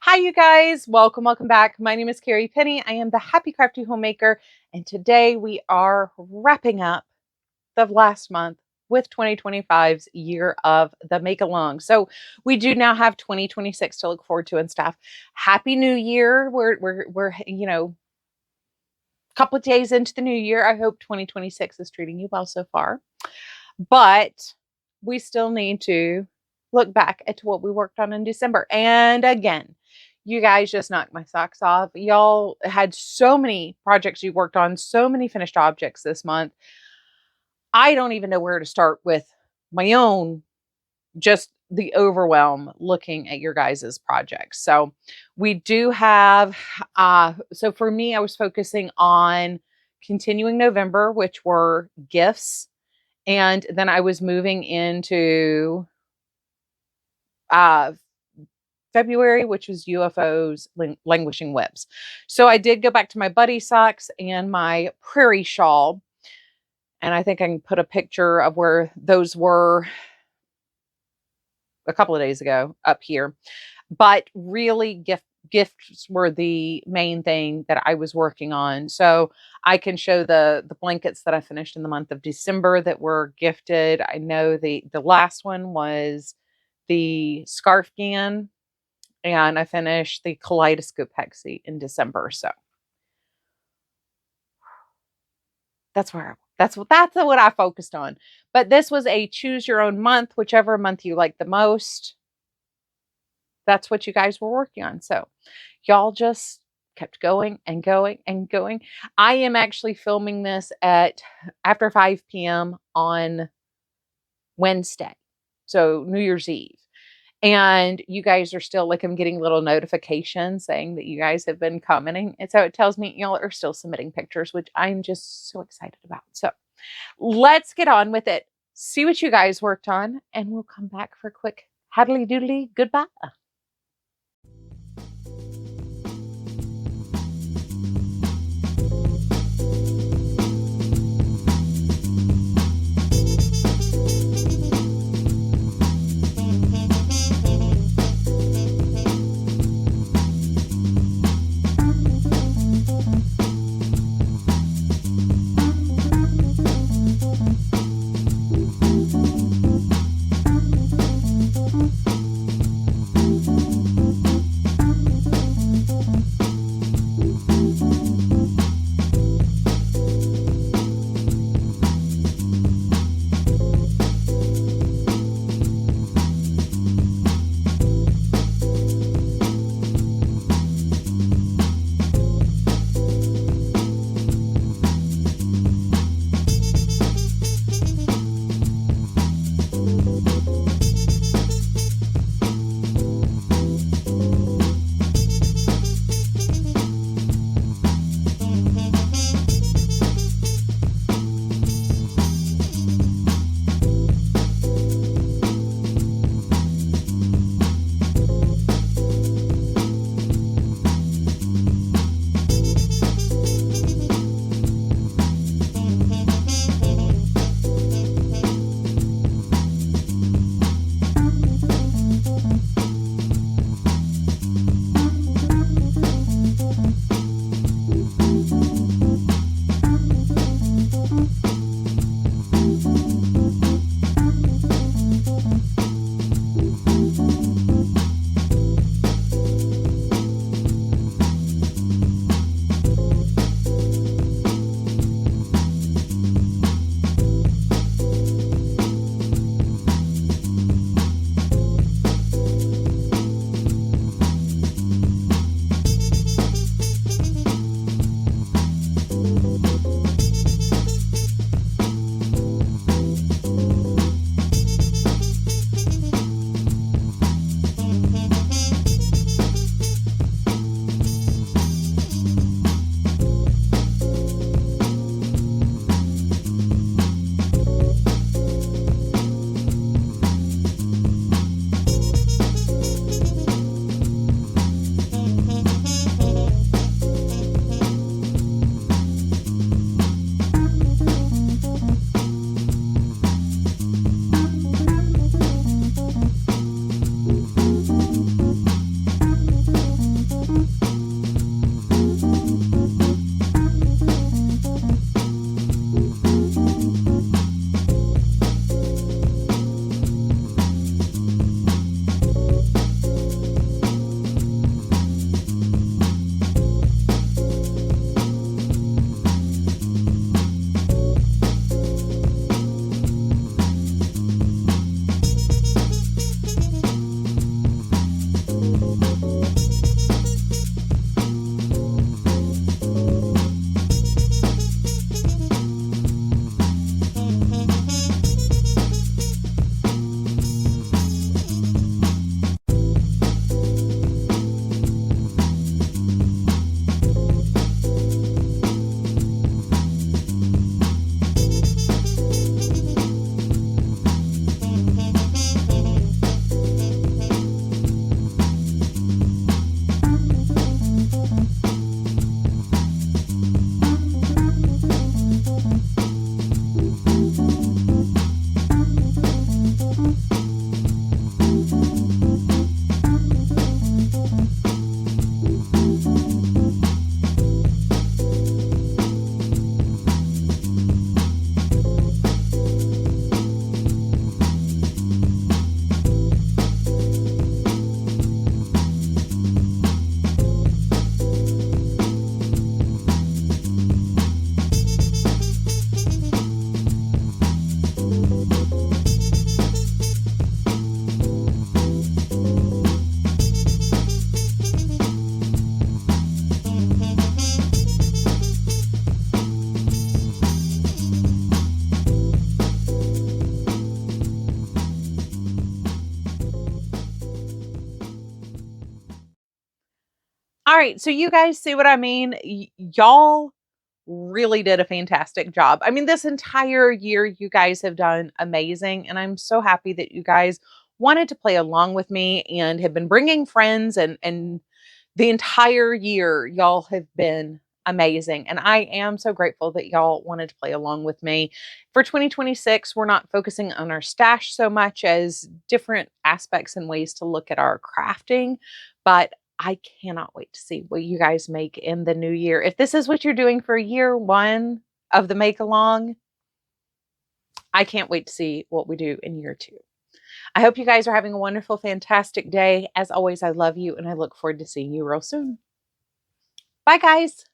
Hi, you guys. Welcome back. My name is Carrie Penny. I am the Happy Crafty Homemaker, and today we are wrapping up the last month with 2025's year of the make along. So we do now have 2026 to look forward to and stuff. Happy New Year. We're a couple of days into the new year. I hope 2026 is treating you well so far. But we still need to look back at what we worked on in December. And again, you guys just knocked my socks off. Y'all had so many projects you worked on, so many finished objects this month. I don't even know where to start with my own, just the overwhelm looking at your guys' projects. So we do have, so for me, I was focusing on continuing November, which were gifts. And then I was moving into February, which was UFOs, languishing WIPs. So I did go back to my buddy socks and my prairie shawl. And I think I can put a picture of where those were a couple of days ago up here. But really, gifts were the main thing that I was working on. So I can show the blankets that I finished in the month of December that were gifted. I know the last one was the scarf gan, and I finished the kaleidoscope hexie in December. So that's what I focused on. But this was a choose your own month, whichever month you like the most. That's what you guys were working on. So y'all just kept going and going and going. I am actually filming this at after 5 p.m. on Wednesday. So New Year's Eve. And you guys are still, like, I'm getting little notifications saying that you guys have been commenting. And so it tells me y'all are still submitting pictures, which I'm just so excited about. So let's get on with it. See what you guys worked on, and we'll come back for a quick haddly doodly goodbye. All right, so you guys see what I mean? Y'all really did a fantastic job. I mean, this entire year, you guys have done amazing. And I'm so happy that you guys wanted to play along with me and have been bringing friends and the entire year, y'all have been amazing. And I am so grateful that y'all wanted to play along with me. For 2026, we're not focusing on our stash so much as different aspects and ways to look at our crafting. But I cannot wait to see what you guys make in the new year. If this is what you're doing for year one of the make along, I can't wait to see what we do in year two. I hope you guys are having a wonderful, fantastic day. As always, I love you and I look forward to seeing you real soon. Bye, guys.